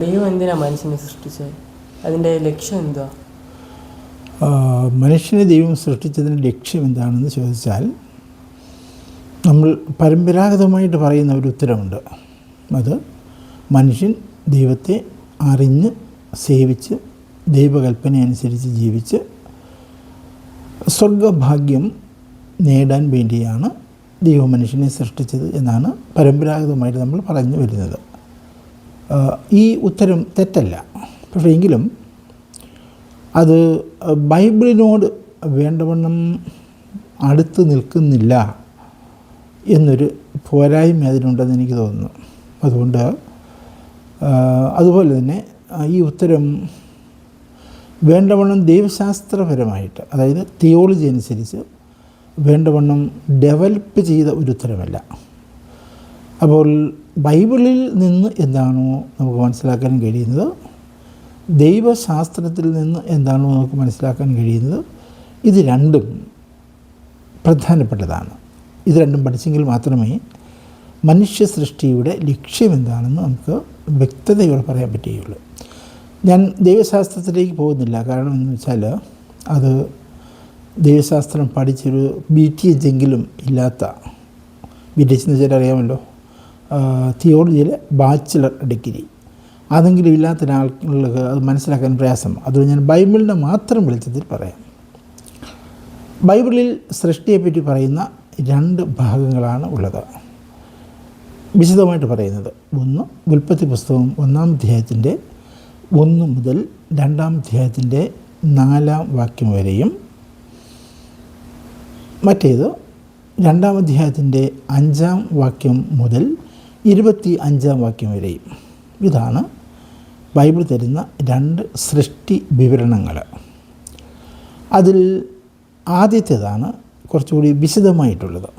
ദൈവം എന്തിനാ മനുഷ്യനെ സൃഷ്ടിച്ചത്? അതിൻ്റെ ലക്ഷ്യം എന്തുവാ? മനുഷ്യനെ ദൈവം സൃഷ്ടിച്ചതിൻ്റെ ലക്ഷ്യം എന്താണെന്ന് ചോദിച്ചാൽ, നമ്മൾ പരമ്പരാഗതമായിട്ട് പറയുന്ന ഒരു ഉത്തരമുണ്ട്. അത് മനുഷ്യൻ ദൈവത്തെ അറിഞ്ഞ് സേവിച്ച് ദൈവകൽപ്പന അനുസരിച്ച് ജീവിച്ച് സ്വർഗഭാഗ്യം നേടാൻ വേണ്ടിയാണ് ദൈവം മനുഷ്യനെ സൃഷ്ടിച്ചത് എന്നാണ് പരമ്പരാഗതമായിട്ട് നമ്മൾ പറഞ്ഞു വരുന്നത്. ഈ ഉത്തരം തെറ്റല്ല. പക്ഷേ എങ്കിലും അത് ബൈബിളിനോട് വേണ്ടവണ്ണം അടുത്ത് നിൽക്കുന്നില്ല എന്നൊരു പോരായ്മ അതിനുണ്ടെന്ന് എനിക്ക് തോന്നുന്നു. അതുകൊണ്ട് അതുപോലെ തന്നെ ഈ ഉത്തരം വേണ്ടവണ്ണം ദൈവശാസ്ത്രപരമായിട്ട്, അതായത് തിയോളജി അനുസരിച്ച് വേണ്ടവണ്ണം ഡെവലപ്പ് ചെയ്ത ഒരു ഉത്തരമല്ല. അപ്പോൾ ബൈബിളിൽ നിന്ന് എന്താണോ നമുക്ക് മനസ്സിലാക്കാൻ കഴിയുന്നത്, ദൈവശാസ്ത്രത്തിൽ നിന്ന് എന്താണോ നമുക്ക് മനസ്സിലാക്കാൻ കഴിയുന്നത്, ഇത് രണ്ടും പ്രധാനപ്പെട്ടതാണ്. ഇത് രണ്ടും പഠിച്ചെങ്കിൽ മാത്രമേ മനുഷ്യ സൃഷ്ടിയുടെ ലക്ഷ്യം എന്താണെന്ന് നമുക്ക് വ്യക്തതയോടെ പറയാൻ പറ്റുകയുള്ളൂ. ഞാൻ ദൈവശാസ്ത്രത്തിലേക്ക് പോകുന്നില്ല. കാരണം എന്ന് വെച്ചാൽ അത് ദൈവശാസ്ത്രം പഠിച്ചൊരു BTH എങ്കിലും ഇല്ലാത്ത, BTH എന്ന് വെച്ചാൽ അറിയാമല്ലോ, തിയോളജിയിലെ ബാച്ചിലർ ഡിഗ്രി, അതെങ്കിലും ഇല്ലാത്ത ഒരാൾക്ക് അത് മനസ്സിലാക്കാൻ പ്രയാസം. അതുകൊണ്ട് ഞാൻ ബൈബിളിൻ്റെ മാത്രം വെളിച്ചത്തിൽ പറയാം. ബൈബിളിൽ സൃഷ്ടിയെപ്പറ്റി പറയുന്ന 2 ഭാഗങ്ങളാണ് ഉള്ളത്, വിശദമായിട്ട് പറയുന്നത്. ഒന്ന്, ഉൽപ്പത്തി പുസ്തകം 1-ാം അധ്യായത്തിൻ്റെ 1 മുതൽ 2-ാം അധ്യായത്തിൻ്റെ 4-ാം വാക്യം വരെയും, മറ്റേത് 2-ാം അധ്യായത്തിൻ്റെ 5-ാം വാക്യം മുതൽ 25-ാം വാക്യം വരെയും. ഇതാണ് ബൈബിൾ തരുന്ന 2 സൃഷ്ടി വിവരണങ്ങൾ. അതിൽ ആദ്യത്തേതാണ് കുറച്ചുകൂടി വിശദമായിട്ടുള്ളത്.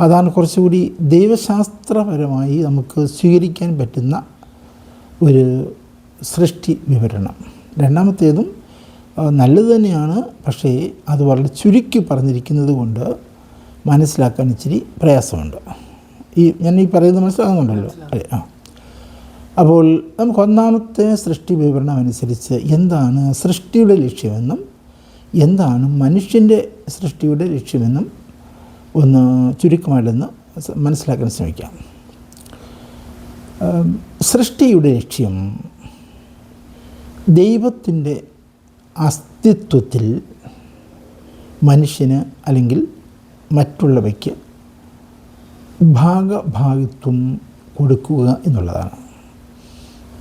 അതാണ് കുറച്ചുകൂടി ദൈവശാസ്ത്രപരമായി നമുക്ക് സ്വീകരിക്കാൻ പറ്റുന്ന ഒരു സൃഷ്ടി വിവരണം. രണ്ടാമത്തേതും നല്ലത് തന്നെയാണ്, പക്ഷേ അത് വളരെ ചുരുക്കി പറഞ്ഞിരിക്കുന്നത് കൊണ്ട് മനസ്സിലാക്കാൻ ഇച്ചിരി പ്രയാസമുണ്ട്. ഞാൻ ഈ പറയുന്നത് മനസ്സിലാകുന്നുണ്ടല്ലോ അല്ലേ? അപ്പോൾ നമുക്ക് 1-ാമത്തെ സൃഷ്ടി വിവരണം അനുസരിച്ച് എന്താണ് സൃഷ്ടിയുടെ ലക്ഷ്യമെന്നും എന്താണ് മനുഷ്യൻ്റെ സൃഷ്ടിയുടെ ലക്ഷ്യമെന്നും ഒന്ന് ചുരുക്കമായിട്ടൊന്ന് മനസ്സിലാക്കാൻ ശ്രമിക്കാം. സൃഷ്ടിയുടെ ലക്ഷ്യം ദൈവത്തിൻ്റെ അസ്തിത്വത്തിൽ മനുഷ്യന് അല്ലെങ്കിൽ മറ്റുള്ളവയ്ക്ക് ഭാഗഭാഗിത്വം കൊടുക്കുക എന്നുള്ളതാണ്.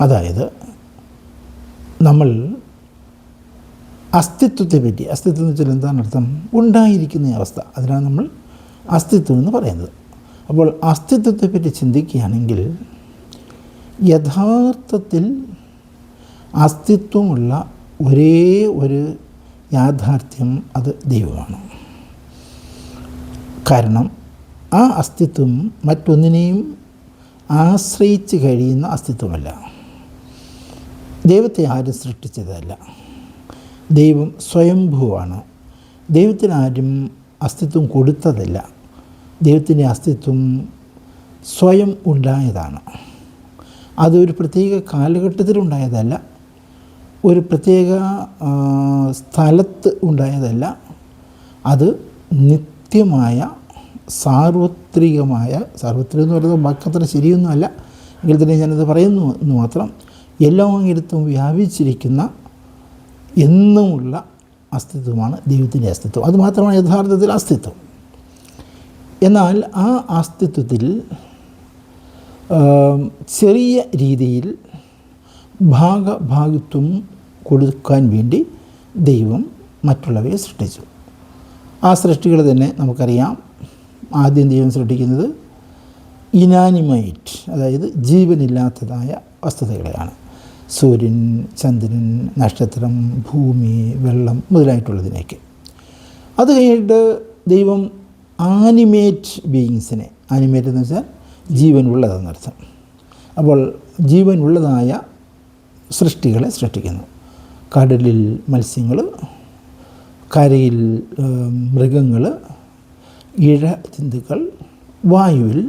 അതായത് നമ്മൾ അസ്തിത്വത്തെപ്പറ്റി, അസ്തിത്വം എന്ന് വെച്ചാൽ എന്താണ് അർത്ഥം? ഉണ്ടായിരിക്കുന്ന അവസ്ഥ, അതിനാണ് നമ്മൾ അസ്തിത്വം എന്ന് പറയുന്നത്. അപ്പോൾ അസ്തിത്വത്തെപ്പറ്റി ചിന്തിക്കുകയാണെങ്കിൽ യഥാർത്ഥത്തിൽ അസ്തിത്വമുള്ള ഒരേ ഒരു യാഥാർത്ഥ്യം അത് ദൈവമാണ്. കാരണം ആ അസ്തിത്വം മറ്റൊന്നിനെയും ആശ്രയിച്ച് കഴിയുന്ന അസ്തിത്വമല്ല. ദൈവത്തെ ആരും സൃഷ്ടിച്ചതല്ല, ദൈവം സ്വയംഭൂവാണ്. ദൈവത്തിന് ആരും അസ്തിത്വം കൊടുത്തതല്ല, ദൈവത്തിൻ്റെ അസ്തിത്വം സ്വയം ഉണ്ടായതാണ്. അതൊരു പ്രത്യേക കാലഘട്ടത്തിലുണ്ടായതല്ല, ഒരു പ്രത്യേക സ്ഥലത്ത് ഉണ്ടായതല്ല. അത് നിത്യമായ സാർവത്രികമായ, സാർവത്രികം എന്ന് പറയുന്നത് വാക്കത്ര ശരിയൊന്നുമല്ല, എങ്കിൽ തന്നെ ഞാനത് പറയുന്നു എന്ന് മാത്രം, എല്ലായിടത്തും വ്യാപിച്ചിരിക്കുന്ന എന്നുമുള്ള അസ്തിത്വമാണ് ദൈവത്തിൻ്റെ അസ്തിത്വം. അതുമാത്രമാണ് യഥാർത്ഥത്തിൽ അസ്തിത്വം. എന്നാൽ ആ അസ്തിത്വത്തിൽ ചെറിയ രീതിയിൽ ഭാഗഭാഗിത്വം കൊടുക്കാൻ വേണ്ടി ദൈവം മറ്റുള്ളവയെ സൃഷ്ടിച്ചു. ആ സൃഷ്ടികൾ തന്നെ നമുക്കറിയാം. ആദ്യം ദൈവം സൃഷ്ടിക്കുന്നത് ഇനാനിമേറ്റ്, അതായത് ജീവനില്ലാത്തതായ വസ്തുതകളെയാണ്. സൂര്യൻ, ചന്ദ്രൻ, നക്ഷത്രം, ഭൂമി, വെള്ളം മുതലായിട്ടുള്ളതിനേക്ക്. അത് കഴിഞ്ഞിട്ട് ദൈവം ആനിമേറ്റ് ബീയിങ്സിനെ, ആനിമേറ്റ് എന്ന് വെച്ചാൽ ജീവനുള്ളതെന്നർത്ഥം. അപ്പോൾ ജീവനുള്ളതായ സൃഷ്ടികളെ സൃഷ്ടിക്കുന്നു. കടലിൽ മത്സ്യങ്ങൾ, കരയിൽ മൃഗങ്ങൾ, ഇഴജന്തുക്കൾ, വായുവിൽ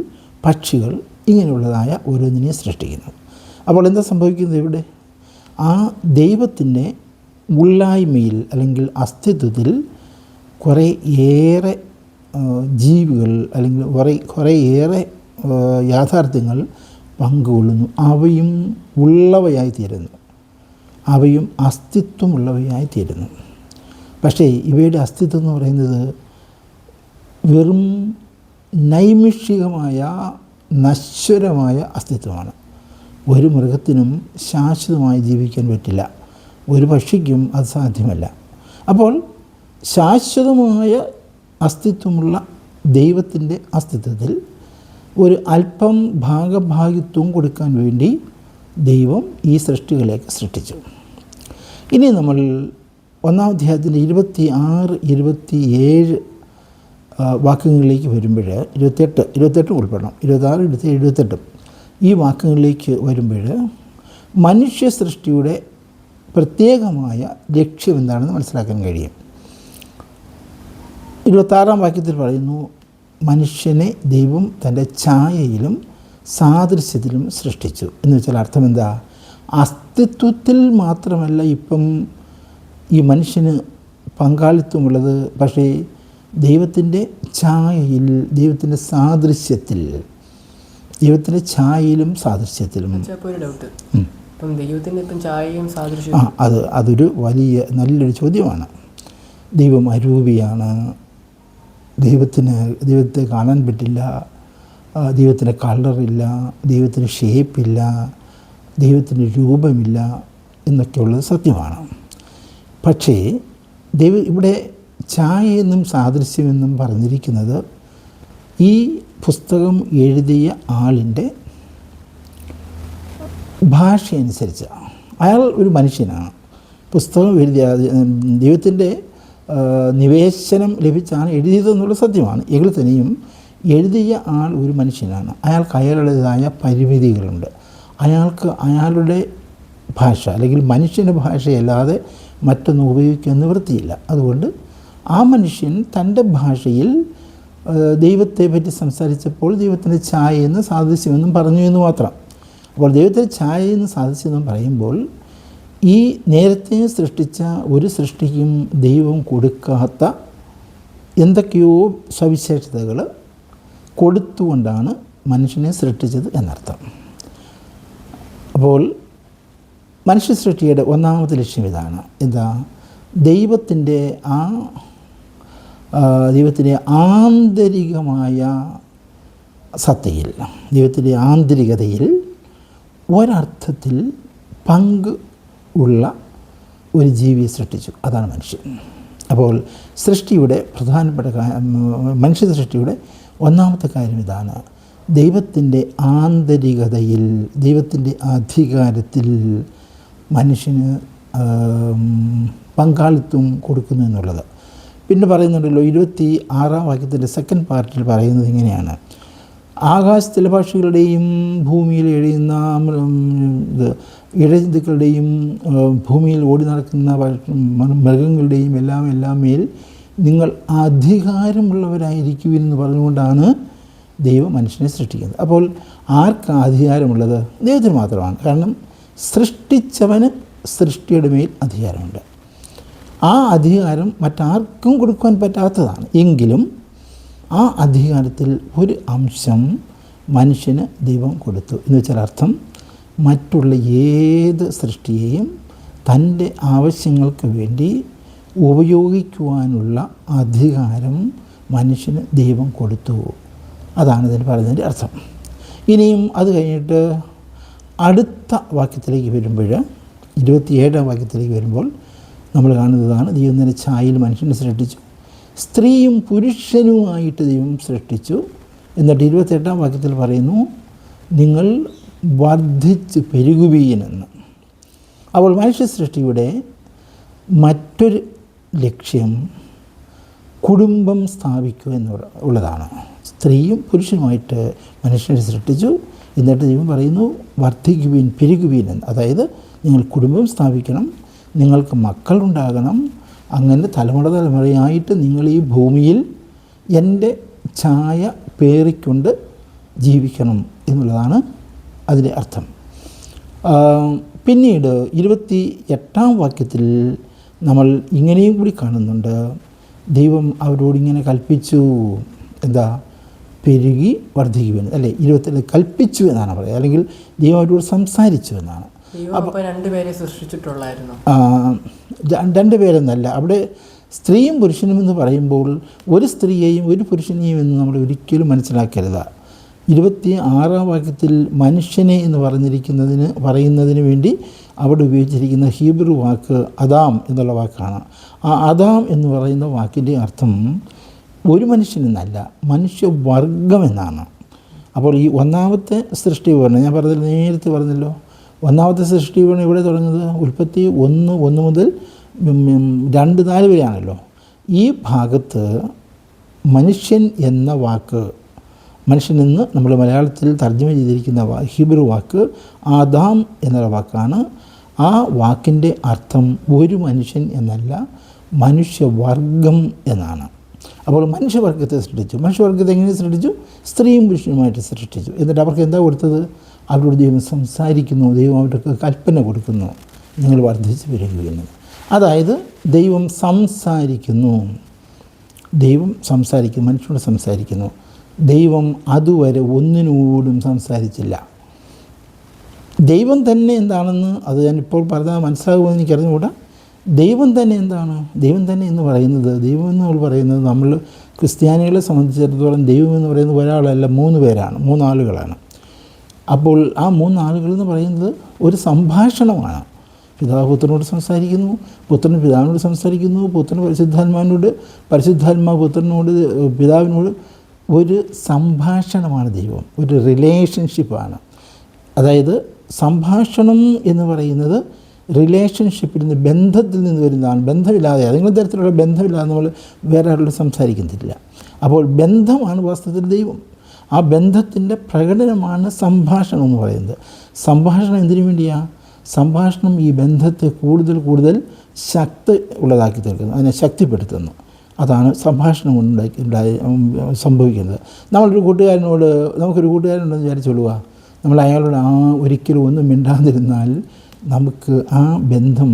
പക്ഷികൾ, ഇങ്ങനെയുള്ളതായ ഓരോന്നിനെ സൃഷ്ടിക്കുന്നു. അപ്പോൾ എന്താ സംഭവിക്കുന്നത് ഇവിടെ? ആ ദൈവത്തിൻ്റെ ഉള്ളായ്മയിൽ അല്ലെങ്കിൽ അസ്തിത്വത്തിൽ കുറേയേറെ ജീവികൾ അല്ലെങ്കിൽ കുറേയേറെ യാഥാർത്ഥ്യങ്ങൾ പങ്കുകൊള്ളുന്നു. അവയും ഉള്ളവയായി തീരുന്നു, അവയും അസ്തിത്വമുള്ളവയായി തീരുന്നു. പക്ഷേ ഇവയുടെ അസ്തിത്വം എന്ന് പറയുന്നത് വെറും നൈമിഷികമായ നശ്വരമായ അസ്തിത്വമാണ്. ഒരു മൃഗത്തിനും ശാശ്വതമായി ജീവിക്കാൻ പറ്റില്ല, ഒരു പക്ഷിക്കും അത് സാധ്യമല്ല. അപ്പോൾ ശാശ്വതമായ അസ്തിത്വമുള്ള ദൈവത്തിൻ്റെ അസ്തിത്വത്തിൽ ഒരു അല്പം ഭാഗഭാഗിത്വം കൊടുക്കാൻ വേണ്ടി ദൈവം ഈ സൃഷ്ടികളെയൊക്കെ സൃഷ്ടിച്ചു. ഇനി നമ്മൾ 1-ാം അധ്യായത്തിൻ്റെ 26-27 വാക്യങ്ങളിലേക്ക് വരുമ്പോൾ 28 ഉൾപ്പെടണം, 26, 27, 28 ഈ വാക്യങ്ങളിലേക്ക് വരുമ്പോൾ മനുഷ്യ സൃഷ്ടിയുടെ പ്രത്യേകമായ ലക്ഷ്യം എന്താണെന്ന് മനസ്സിലാക്കാൻ കഴിയും. 26-ാം വാക്യത്തിൽ പറയുന്നു, മനുഷ്യനെ ദൈവം തൻ്റെ ഛായയിലും സാദൃശ്യത്തിലും സൃഷ്ടിച്ചു. എന്ന് വെച്ചാൽ അർത്ഥം എന്താ? അസ്തിത്വത്തിൽ മാത്രമല്ല ഇപ്പം ഈ മനുഷ്യന് പങ്കാളിത്തമുള്ളത്, പക്ഷേ ദൈവത്തിൻ്റെ ഛായയിൽ, ദൈവത്തിൻ്റെ സാദൃശ്യത്തിൽ, ദൈവത്തിൻ്റെ ഛായയിലും സാദൃശ്യത്തിലും. ഒരു ഡൗട്ട്, ഇപ്പം ദൈവത്തിൻ്റെ ഇപ്പം ഛായയും സാദൃശ്യം അതൊരു നല്ലൊരു ചോദ്യമാണ്. ദൈവം അരൂപിയാണ്, ദൈവത്തെ കാണാൻ പറ്റില്ല, ദൈവത്തിന് കളറില്ല, ദൈവത്തിന് ഷേപ്പില്ല, ദൈവത്തിന് രൂപമില്ല എന്നൊക്കെയുള്ളത് സത്യമാണ്. പക്ഷേ ഇവിടെ ഛായയെന്നും സാദൃശ്യമെന്നും പറഞ്ഞിരിക്കുന്നത് ഈ പുസ്തകം എഴുതിയ ആളിൻ്റെ ഭാഷയനുസരിച്ചാണ്. അയാൾ ഒരു മനുഷ്യനാണ്, പുസ്തകം എഴുതിയ ദൈവത്തിൻ്റെ നിവേശനം ലഭിച്ചാണ് എഴുതിയതെന്നുള്ളത് സത്യമാണ്. എങ്കിൽ തന്നെയും എഴുതിയ ആൾ ഒരു മനുഷ്യനാണ്. അയാൾക്ക് അയാളുടേതായ പരിമിതികളുണ്ട്. അയാൾക്ക് അയാളുടെ ഭാഷ അല്ലെങ്കിൽ മനുഷ്യൻ്റെ ഭാഷയല്ലാതെ മറ്റൊന്നും ഉപയോഗിക്കാൻ നിവൃത്തിയില്ല. അതുകൊണ്ട് ആ മനുഷ്യൻ തൻ്റെ ഭാഷയിൽ ദൈവത്തെ പറ്റി സംസാരിച്ചപ്പോൾ ദൈവത്തിൻ്റെ ഛായയെന്ന് സാദൃശ്യമെന്നും പറഞ്ഞു എന്ന് മാത്രം. അപ്പോൾ ദൈവത്തിൻ്റെ ഛായയെന്ന് സാദൃശ്യമെന്നും പറയുമ്പോൾ ഈ നേരത്തെ സൃഷ്ടിച്ച ഒരു സൃഷ്ടിക്കും ദൈവം കൊടുക്കാത്ത എന്തൊക്കെയോ സവിശേഷതകൾ കൊടുത്തുകൊണ്ടാണ് മനുഷ്യനെ സൃഷ്ടിച്ചത് എന്നർത്ഥം. അപ്പോൾ മനുഷ്യ സൃഷ്ടിയുടെ 1-ാമത്തെ ലക്ഷ്യം ഇതാണ്. എന്താ? ദൈവത്തിൻ്റെ ആന്തരികമായ സത്തയിൽ, ദൈവത്തിൻ്റെ ആന്തരികതയിൽ ഒരർത്ഥത്തിൽ പങ്ക് ഉള്ള ഒരു ജീവിയെ സൃഷ്ടിച്ചു. അതാണ് മനുഷ്യൻ. അപ്പോൾ സൃഷ്ടിയുടെ പ്രധാനപ്പെട്ട മനുഷ്യ സൃഷ്ടിയുടെ 1-ാമത്തെ കാര്യം ഇതാണ്. ദൈവത്തിൻ്റെ ആന്തരികതയിൽ, ദൈവത്തിൻ്റെ അധികാരത്തിൽ മനുഷ്യന് പങ്കാളിത്തം കൊടുക്കുന്നു എന്നുള്ളത്. പിന്നെ പറയുന്നുണ്ടല്ലോ 26-ാം വാക്യത്തിൻ്റെ സെക്കൻഡ് പാർട്ടിൽ പറയുന്നത് ഇങ്ങനെയാണ്: ആകാശത്തിലെ പക്ഷികളുടെയും ഭൂമിയിൽ എഴുതുന്ന ഇഴജന്തുക്കളുടെയും ഭൂമിയിൽ ഓടി നടക്കുന്ന മൃഗങ്ങളുടെയും എല്ലാം മേൽ നിങ്ങൾ അധികാരമുള്ളവരായിരിക്കുമെന്ന് പറഞ്ഞുകൊണ്ടാണ് ദൈവം മനുഷ്യനെ സൃഷ്ടിക്കുന്നത്. അപ്പോൾ ആർക്കാണ് അധികാരമുള്ളത്? ദൈവത്തിന് മാത്രമാണ്. കാരണം സൃഷ്ടിച്ചവന് സൃഷ്ടിയുടെ മേൽ അധികാരമുണ്ട്. ആ അധികാരം മറ്റാർക്കും കൊടുക്കാൻ പറ്റാത്തതാണ്. എങ്കിലും ആ അധികാരത്തിൽ ഒരു അംശം മനുഷ്യന് ദൈവം കൊടുത്തു. എന്ന് വെച്ചാൽ അർത്ഥം, മറ്റുള്ള ഏത് സൃഷ്ടിയെയും തൻ്റെ ആവശ്യങ്ങൾക്ക് വേണ്ടി ഉപയോഗിക്കുവാനുള്ള അധികാരം മനുഷ്യന് ദൈവം കൊടുത്തു. അതാണ് ഇതിന് പറയുന്നതിൻ്റെ അർത്ഥം. ഇനിയും അത് കഴിഞ്ഞിട്ട് അടുത്ത വാക്യത്തിലേക്ക് വരുമ്പോൾ, 27-ാം വാക്യത്തിലേക്ക് വരുമ്പോൾ നമ്മൾ കാണുന്നതാണ്, ദൈവം തന്നെ ഛായയിൽ മനുഷ്യനെ സൃഷ്ടിച്ചു, സ്ത്രീയും പുരുഷനുമായിട്ട് ദൈവം സൃഷ്ടിച്ചു. എന്നിട്ട് 28-ാം വാക്യത്തിൽ പറയുന്നു, നിങ്ങൾ വർദ്ധിച്ച് പെരുകുവീനെന്ന്. അപ്പോൾ മനുഷ്യ സൃഷ്ടിയുടെ മറ്റൊരു ലക്ഷ്യം കുടുംബം സ്ഥാപിക്കുക എന്നുള്ളതാണ്. സ്ത്രീയും പുരുഷനുമായിട്ട് മനുഷ്യനെ സൃഷ്ടിച്ചു. എന്നിട്ട് ദൈവം പറയുന്നു, വർദ്ധിക്കുവീൻ പെരുകുവീൻ എന്ന്. അതായത് നിങ്ങൾ കുടുംബം സ്ഥാപിക്കണം, നിങ്ങൾക്ക് മക്കളുണ്ടാകണം, അങ്ങനെ തലമുറയായിട്ട് നിങ്ങൾ ഈ ഭൂമിയിൽ എൻ്റെ ഛായ പേറിക്കൊണ്ട് ജീവിക്കണം എന്നുള്ളതാണ് അതിൻ്റെ അർത്ഥം. പിന്നീട് 28-ാം വാക്യത്തിൽ നമ്മൾ ഇങ്ങനെയും കൂടി കാണുന്നുണ്ട്. ദൈവം അവരോടിങ്ങനെ കൽപ്പിച്ചു, എന്താ, പെരുകി വർദ്ധിക്കുമെന്ന്, അല്ലേ? 27 കൽപ്പിച്ചു എന്നാണ് പറയുക, അല്ലെങ്കിൽ ദൈവം അവരോട് സംസാരിച്ചു എന്നാണ്. അപ്പോൾ രണ്ടുപേരെ സൃഷ്ടിച്ചിട്ടുള്ളായിരുന്നു. രണ്ടുപേരെന്നല്ല, അവിടെ സ്ത്രീയും പുരുഷനും എന്ന് പറയുമ്പോൾ ഒരു സ്ത്രീയെയും ഒരു പുരുഷനെയും എന്ന് നമ്മൾ ഒരിക്കലും മനസ്സിലാക്കരുത്. 26-ാം വാക്യത്തിൽ മനുഷ്യനെ എന്ന് പറയുന്നതിന് വേണ്ടി അവിടെ ഉപയോഗിച്ചിരിക്കുന്ന ഹീബ്രു വാക്ക് അദാം എന്നുള്ള വാക്കാണ്. ആ അദാം എന്ന് പറയുന്ന വാക്കിൻ്റെ അർത്ഥം ഒരു മനുഷ്യനെന്നല്ല, മനുഷ്യവർഗം എന്നാണ്. അപ്പോൾ ഈ ഒന്നാമത്തെ സൃഷ്ടി വിവരണം ഞാൻ നേരത്തെ പറഞ്ഞല്ലോ, ഒന്നാമത്തെ സൃഷ്ടി വിവരണം ഇവിടെ തുടങ്ങുന്നത് ഉൽപ്പത്തി 1:1 മുതൽ 2:4 വരെയാണല്ലോ. ഈ ഭാഗത്ത് മനുഷ്യൻ എന്ന വാക്ക്, മനുഷ്യനെന്ന് നമ്മൾ മലയാളത്തിൽ തർജ്ജമ ചെയ്തിരിക്കുന്ന ഹീബ്രു വാക്ക് ആദാം എന്നുള്ള വാക്കാണ്. ആ വാക്കിൻ്റെ അർത്ഥം ഒരു മനുഷ്യൻ എന്നല്ല, മനുഷ്യവർഗം എന്നാണ്. അപ്പോൾ മനുഷ്യവർഗത്തെ സൃഷ്ടിച്ചു. മനുഷ്യവർഗത്തെ എങ്ങനെ സൃഷ്ടിച്ചു? സ്ത്രീയും പുരുഷനുമായിട്ട് സൃഷ്ടിച്ചു. എന്നിട്ട് അവർക്ക് എന്താ കൊടുത്തത്? അവരോട് ദൈവം സംസാരിക്കുന്നു, ദൈവം അവർക്ക് കൽപ്പന കൊടുക്കുന്നു, നിങ്ങൾ വർദ്ധിച്ച് വരികയെന്ന്. അതായത് ദൈവം സംസാരിക്കുന്നു, മനുഷ്യനോട് സംസാരിക്കുന്നു. ദൈവം അതുവരെ ഒന്നിനോടും സംസാരിച്ചില്ല. ദൈവം തന്നെ എന്താണെന്ന് അത് ഞാനിപ്പോൾ പറഞ്ഞാൽ മനസ്സിലാകുമെന്ന് എനിക്കറിഞ്ഞുകൂടാ. ദൈവം തന്നെ എന്താണ്? ദൈവം തന്നെ എന്ന് പറയുന്നത് നമ്മൾ ക്രിസ്ത്യാനികളെ സംബന്ധിച്ചിടത്തോളം ദൈവം എന്ന് പറയുന്നത് ഒരാളല്ല, 3 പേരാണ്, 3 ആളുകളാണ്. അപ്പോൾ ആ 3 ആളുകൾ എന്ന് പറയുന്നത് ഒരു സംഭാഷണമാണ്. പിതാവ് പുത്രനോട് സംസാരിക്കുന്നു, പുത്രൻ പിതാവിനോട് സംസാരിക്കുന്നു, പുത്രൻ പരിശുദ്ധാത്മാവ് പുത്രനോട്, പിതാവിനോട്. ഒരു സംഭാഷണമാണ് ദൈവം, ഒരു റിലേഷൻഷിപ്പാണ്. അതായത് സംഭാഷണം എന്ന് പറയുന്നത് റിലേഷൻഷിപ്പിൽ നിന്ന്, ബന്ധത്തിൽ നിന്ന് വരുന്നതാണ്. ബന്ധമില്ലാതെ ഏതെങ്കിലും തരത്തിലുള്ള ബന്ധമില്ലാതെ നമ്മൾ വേറെ ആരോട് സംസാരിക്കുന്നില്ല. അപ്പോൾ ബന്ധമാണ് വാസ്തവത്തിൽ ദൈവം. ആ ബന്ധത്തിൻ്റെ പ്രകടനമാണ് സംഭാഷണം എന്ന് പറയുന്നത്. സംഭാഷണം എന്തിനു വേണ്ടിയാണ്? സംഭാഷണം ഈ ബന്ധത്തെ കൂടുതൽ ശക്തി ഉള്ളതാക്കി തീർക്കുന്നു, അതിനെ ശക്തിപ്പെടുത്തുന്നു. അതാണ് സംഭാഷണം സംഭവിക്കുന്നത്. നമുക്കൊരു കൂട്ടുകാരനുണ്ടെന്ന് വിചാരിച്ചോളുക, നമ്മൾ അയാളോട് ഒരിക്കലും ഒന്നും മിണ്ടാതിരുന്നാൽ നമുക്ക് ആ ബന്ധം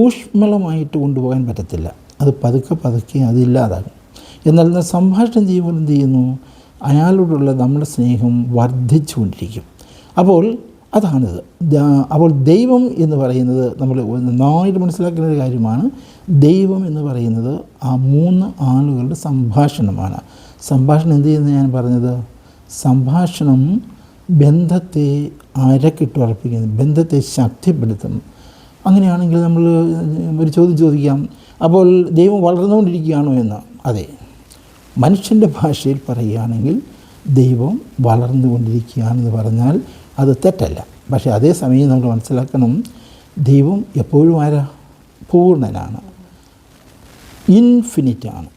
ഊഷ്മളമായിട്ട് കൊണ്ടുപോകാൻ പറ്റത്തില്ല. അത് പതുക്കെ അതില്ലാതാകും. എന്നാൽ സംഭാഷണം ചെയ്യുമ്പോൾ എന്ത് ചെയ്യുന്നു? അയാളോടുള്ള നമ്മുടെ സ്നേഹം വർദ്ധിച്ചുകൊണ്ടിരിക്കും. അപ്പോൾ അതാണിത്. അപ്പോൾ ദൈവം എന്ന് പറയുന്നത് നമ്മൾ നന്നായിട്ട് മനസ്സിലാക്കുന്ന ഒരു കാര്യമാണ്. ദൈവം എന്ന് പറയുന്നത് ആ 3 ആളുകളുടെ സംഭാഷണമാണ്. സംഭാഷണം എന്ത് ചെയ്യുന്നത് ഞാൻ പറഞ്ഞത്? സംഭാഷണം ബന്ധത്തെ അരക്കിട്ടുറപ്പിക്കുന്നു, ബന്ധത്തെ ശക്തിപ്പെടുത്തും. അങ്ങനെയാണെങ്കിൽ നമ്മൾ ഒരു ചോദ്യം ചോദിക്കാം, അപ്പോൾ ദൈവം വളർന്നുകൊണ്ടിരിക്കുകയാണോ എന്ന്? അതെ, മനുഷ്യൻ്റെ ഭാഷയിൽ പറയുകയാണെങ്കിൽ ദൈവം വളർന്നുകൊണ്ടിരിക്കുകയാണെന്ന് പറഞ്ഞാൽ അത് തെറ്റല്ല. പക്ഷേ അതേസമയം നമ്മൾ മനസ്സിലാക്കണം, ദൈവം എപ്പോഴും പൂർണ്ണനാണ്, ഇൻഫിനിറ്റാണ്.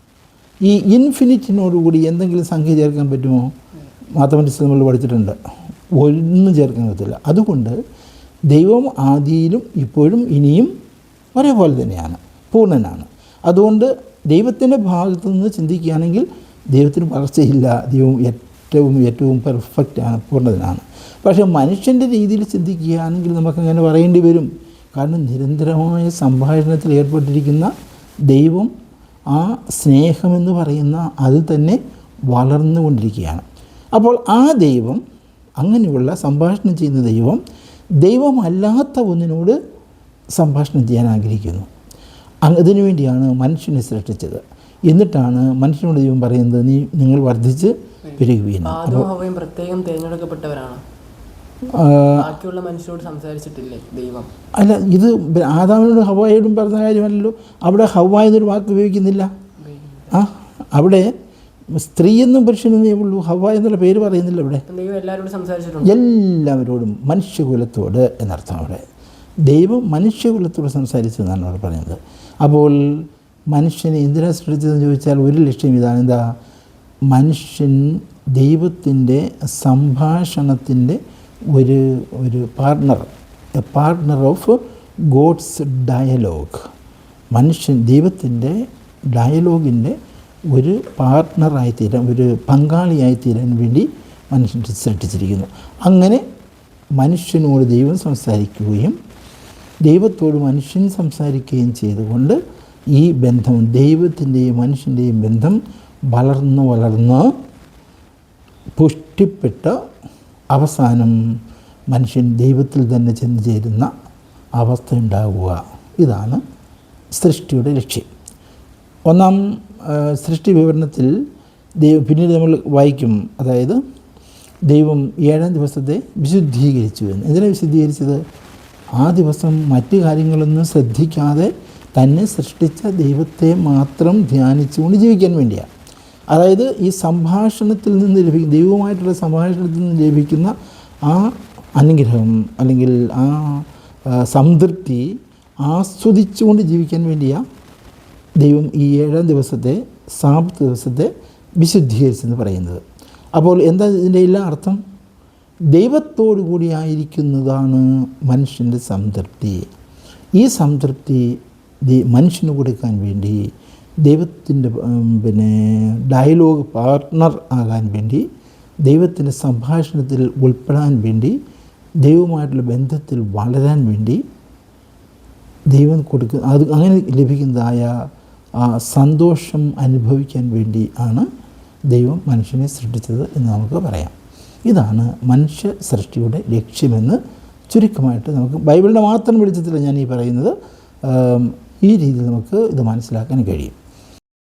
ഈ ഇൻഫിനിറ്റിനോടുകൂടി എന്തെങ്കിലും സംഖ്യ ചേർക്കാൻ പറ്റുമോ? മാത്തമാറ്റിക്സ് നമ്മൾ പഠിച്ചിട്ടുണ്ട്, ഒന്നും ചേർക്കാൻ പറ്റില്ല. അതുകൊണ്ട് ദൈവം ആദിയിലും ഇപ്പോഴും ഇനിയും ഒരേപോലെ തന്നെയാണ്, പൂർണ്ണനാണ്. അതുകൊണ്ട് ദൈവത്തിൻ്റെ ഭാഗത്തു നിന്ന് ചിന്തിക്കുകയാണെങ്കിൽ ദൈവത്തിന് വളർച്ചയില്ല, ദൈവം ഏറ്റവും പെർഫെക്റ്റാണ്, പൂർണ്ണനാണ്. പക്ഷേ മനുഷ്യൻ്റെ രീതിയിൽ ചിന്തിക്കുകയാണെങ്കിൽ നമുക്കങ്ങനെ പറയേണ്ടി വരും. കാരണം നിരന്തരമായ സംഭാഷണത്തിൽ ഏർപ്പെട്ടിരിക്കുന്ന ദൈവം ആ സ്നേഹമെന്ന് പറയുന്ന അതിൽ തന്നെ വളർന്നുകൊണ്ടിരിക്കുകയാണ്. അപ്പോൾ ആ ദൈവം, അങ്ങനെയുള്ള സംഭാഷണം ചെയ്യുന്ന ദൈവമല്ലാത്ത ഒന്നിനോട് സംഭാഷണം ചെയ്യാൻ ആഗ്രഹിക്കുന്നു. അതിനു വേണ്ടിയാണ് മനുഷ്യനെ സൃഷ്ടിച്ചത്. എന്നിട്ടാണ് മനുഷ്യനോട് ദൈവം പറയുന്നത്, നിങ്ങൾ വർദ്ധിച്ച് പെരുകുകയും. പ്രത്യേകം തിരഞ്ഞെടുക്കപ്പെട്ടവരാണ്, ബാക്കിയുള്ള മനുഷ്യരോട് സംസാരിച്ചിട്ടില്ലേ ദൈവം? അല്ല, ഇത് ആദാമിനോട് ഹവ്വായോടും പറഞ്ഞ കാര്യമല്ലല്ലോ. അവിടെ ഹവ്വ എന്നൊരു വാക്ക് ഉപയോഗിക്കുന്നില്ല. അവിടെ സ്ത്രീയെന്നും പുരുഷനെന്നേ ഉള്ളൂ, ഹവ്വ എന്നുള്ള പേര് പറയുന്നില്ല. ഇവിടെ എല്ലാവരോടും, മനുഷ്യകുലത്തോട് എന്നർത്ഥം. അവിടെ ദൈവം മനുഷ്യകുലത്തോട് സംസാരിച്ചതെന്നാണ് അവിടെ പറയുന്നത്. അപ്പോൾ മനുഷ്യനെ എന്തിനാണ് സൃഷ്ടിച്ചതെന്ന് ചോദിച്ചാൽ ഒരു ലക്ഷ്യം ഇതാണ്. എന്താ? മനുഷ്യൻ ദൈവത്തിൻ്റെ സംഭാഷണത്തിൻ്റെ ഒരു പാർട്ണർ ഓഫ് ഗോഡ്സ് ഡയലോഗ്. മനുഷ്യൻ ദൈവത്തിൻ്റെ ഡയലോഗിൻ്റെ ഒരു പാർട്ണറായിത്തീരാൻ, ഒരു പങ്കാളിയായിത്തീരാൻ വേണ്ടി മനുഷ്യൻ സൃഷ്ടിച്ചിരിക്കുന്നു. അങ്ങനെ മനുഷ്യനോട് ദൈവം സംസാരിക്കുകയും ദൈവത്തോട് മനുഷ്യൻ സംസാരിക്കുകയും ചെയ്തുകൊണ്ട് ഈ ബന്ധം, ദൈവത്തിൻ്റെയും മനുഷ്യൻ്റെയും ബന്ധം വളർന്ന് പുഷ്ടിപ്പെട്ട് അവസാനം മനുഷ്യൻ ദൈവത്തിൽ തന്നെ ചെന്ന് ചേരുന്ന അവസ്ഥ ഉണ്ടാവുക. ഇതാണ് സൃഷ്ടിയുടെ ലക്ഷ്യം. ഒന്നാം സൃഷ്ടി വിവരണത്തിൽ പിന്നീട് നമ്മൾ വായിക്കും, അതായത് ദൈവം 7-ാം ദിവസത്തെ വിശുദ്ധീകരിച്ചു എന്ന്. എന്തിനാണ് വിശുദ്ധീകരിച്ചത്? ആ ദിവസം മറ്റു കാര്യങ്ങളൊന്നും ശ്രദ്ധിക്കാതെ തന്നെ സൃഷ്ടിച്ച ദൈവത്തെ മാത്രം ധ്യാനിച്ചുകൊണ്ട് ജീവിക്കാൻ വേണ്ടിയാണ്. അതായത് ഈ സംഭാഷണത്തിൽ നിന്ന് ലഭിക്കുന്ന, ദൈവവുമായിട്ടുള്ള സംഭാഷണത്തിൽ നിന്ന് ലഭിക്കുന്ന ആ അനുഗ്രഹം അല്ലെങ്കിൽ ആ സംതൃപ്തി ആസ്വദിച്ചുകൊണ്ട് ജീവിക്കാൻ വേണ്ടിയാണ് ദൈവം ഈ 7-ാം ദിവസത്തെ, സാബത്ത് ദിവസത്തെ വിശുദ്ധീകരിച്ചെന്ന് പറയുന്നത്. അപ്പോൾ എന്താ ഇതിൻ്റെ എല്ലാ അർത്ഥം? ദൈവത്തോടു കൂടി ആയിരിക്കുന്നതാണ് മനുഷ്യൻ്റെ സംതൃപ്തി. ഈ സംതൃപ്തി മനുഷ്യന് കൊടുക്കാൻ വേണ്ടി, ദൈവത്തിൻ്റെ ഡയലോഗ് പാർട്ട്ണർ ആകാൻ വേണ്ടി, ദൈവത്തിൻ്റെ സംഭാഷണത്തിൽ ഉൾപ്പെടാൻ വേണ്ടി, ദൈവവുമായിട്ടുള്ള ബന്ധത്തിൽ വളരാൻ വേണ്ടി ദൈവം കൊടുക്കുന്ന, അത് അങ്ങനെ ലഭിക്കുന്നതായ ആ സന്തോഷം അനുഭവിക്കാൻ വേണ്ടി ആണ് ദൈവം മനുഷ്യനെ സൃഷ്ടിച്ചത് എന്ന് നമുക്ക് പറയാം. ഇതാണ് മനുഷ്യ സൃഷ്ടിയുടെ ലക്ഷ്യമെന്ന് ചുരുക്കമായിട്ട് നമുക്ക് ബൈബിളിൻ്റെ മാത്രം വെളിച്ചത്തിൽ ഞാൻ ഈ പറയുന്നത്, ഈ രീതിയിൽ നമുക്ക് ഇത് മനസ്സിലാക്കാൻ കഴിയും.